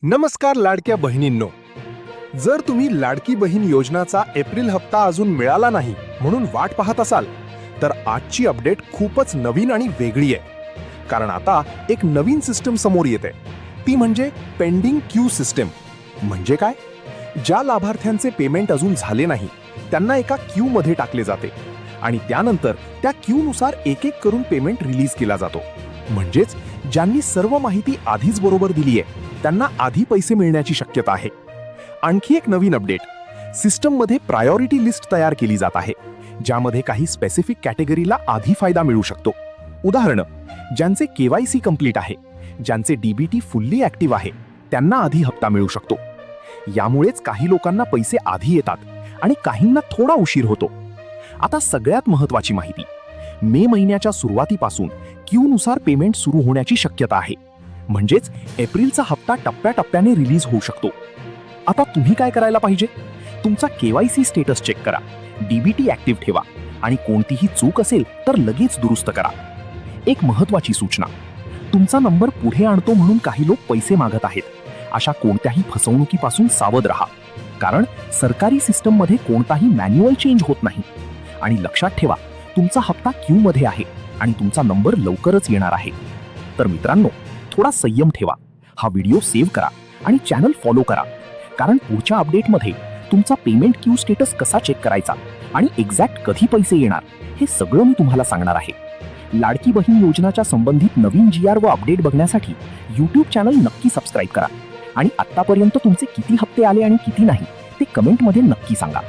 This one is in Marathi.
नमस्कार लाडक्या बहिणींनो. जर तुम्ही लाडकी बहीण योजनाचा एप्रिल हप्ता अजून मिळाला नाही म्हणून वाट पाहत असाल तर आजची अपडेट खूपच नवीन आणि वेगळी आहे. कारण आता एक नवीन सिस्टम समोर येते, ती म्हणजे पेंडिंग क्यू सिस्टम. म्हणजे काय? ज्या लाभार्थ्यांचे पेमेंट अजून झाले नाही त्यांना एका क्यू मध्ये टाकले जाते आणि त्यानंतर त्या क्यूनुसार एक एक करून पेमेंट रिलीज केला जातो. म्हणजेच ज्यांनी सर्व माहिती आधीच बरोबर दिली आहे त्यांना आधी पैसे मिळण्याची शक्यता आहे. आणखी एक नवीन अपडेट, सिस्टममध्ये प्रायोरिटी लिस्ट तयार केली जात आहे, ज्यामध्ये काही स्पेसिफिक कॅटेगरीला आधी फायदा मिळू शकतो. उदाहरण, ज्यांचे KYC कंप्लीट आहे, ज्यांचे DBT फुल्ली ऍक्टिव्ह आहे, त्यांना आधी हप्ता मिळू शकतो. यामुळेच काही लोकांना पैसे आधी येतात आणि काहींना थोडा उशीर होतो. आता सगळ्यात महत्त्वाची माहिती, मे महिन्याच्या सुरुवातीपासून क्यूनुसार पेमेंट सुरू होण्याची शक्यता आहे. म्हणजेच एप्रिलचा हप्ता टप्प्याटप्प्याने रिलीज होऊ शकतो. आता तुम्ही काय करायला पाहिजे? तुमचा KYC स्टेटस चेक करा, DBT ऍक्टिव्ह ठेवा आणि कोणतीही चूक असेल तर लगेच दुरुस्त करा. एक महत्त्वाची सूचना, तुमचा नंबर पुढे आणतो म्हणून काही लोक पैसे मागत आहेत. अशा कोणत्याही फसवणुकीपासून सावध राहा, कारण सरकारी सिस्टममध्ये कोणताही मॅन्युअल चेंज होत नाही. आणि लक्षात ठेवा, तुमचा हप्ता क्यूमध्ये आहे आणि तुमचा नंबर लवकरच येणार आहे. तर मित्रांनो, थोडा संयम ठेवा, हा व्हिडिओ सेव्ह करा आणि चॅनल फॉलो करा, कारण पुढच्या अपडेटमध्ये तुमचा पेमेंट क्यू स्टेटस कसा चेक करायचा आणि एक्झॅक्ट कधी पैसे येणार हे सगळं मी तुम्हाला सांगणार आहे. लाडकी बहीण योजनाच्या संबंधित नवीन GR व अपडेट बघण्यासाठी YouTube चॅनल नक्की सबस्क्राईब करा आणि आत्तापर्यंत तुमचे किती हप्ते आले आणि किती नाही ते कमेंटमध्ये नक्की सांगा.